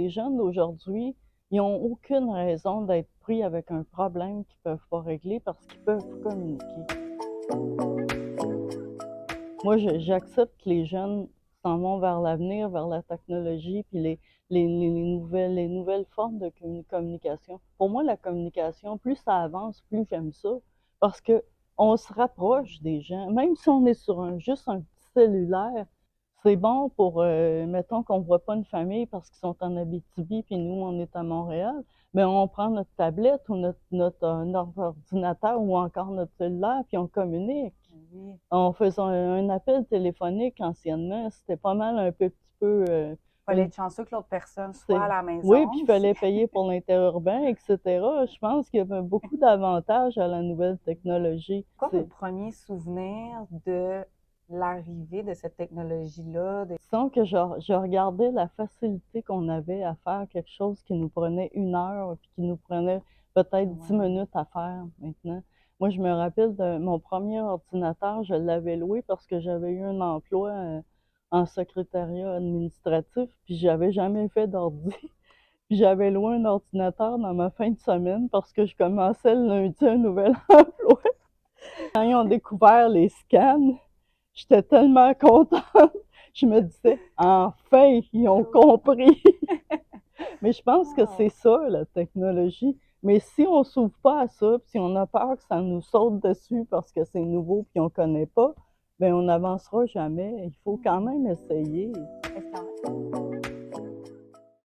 les jeunes d'aujourd'hui, ils n'ont aucune raison d'être pris avec un problème qu'ils ne peuvent pas régler parce qu'ils peuvent communiquer. Moi, j'accepte que les jeunes s'en vont vers l'avenir, vers la technologie, puis les nouvelles formes de communication. Pour moi, la communication, plus ça avance, plus j'aime ça, parce que on se rapproche des gens. Même si on est sur juste un petit cellulaire, c'est bon pour, mettons qu'on ne voit pas une famille parce qu'ils sont en Abitibi, puis nous, on est à Montréal, mais on prend notre tablette ou notre ordinateur ou encore notre cellulaire, puis on communique. Oui. En faisant un appel téléphonique anciennement, c'était pas mal un petit peu, Fallait être chanceux que l'autre personne soit à la oui, puis maison il aussi. fallait payer pour l'interurbain, et cetera. Je pense qu'il y avait beaucoup d'avantages à la nouvelle technologie. Quoi vos premiers souvenirs de l'arrivée de cette technologie-là? Disons que je regardais la facilité qu'on avait à faire quelque chose qui nous prenait 1 heure, puis qui nous prenait peut-être 10 Ouais. minutes à faire maintenant. Moi, je me rappelle de mon premier ordinateur, je l'avais loué parce que j'avais eu un emploi en secrétariat administratif, puis j'avais jamais fait d'ordi. Puis j'avais loué un ordinateur dans ma fin de semaine parce que je commençais le lundi un nouvel emploi. Quand ils ont découvert les scans, j'étais tellement contente. Je me disais, enfin, ils ont compris. Mais je pense que c'est ça, la technologie. Mais si on ne s'ouvre pas à ça, puis si on a peur que ça nous saute dessus parce que c'est nouveau puis on ne connaît pas, bien, on n'avancera jamais. Il faut quand même essayer. Est-ce qu'il y en a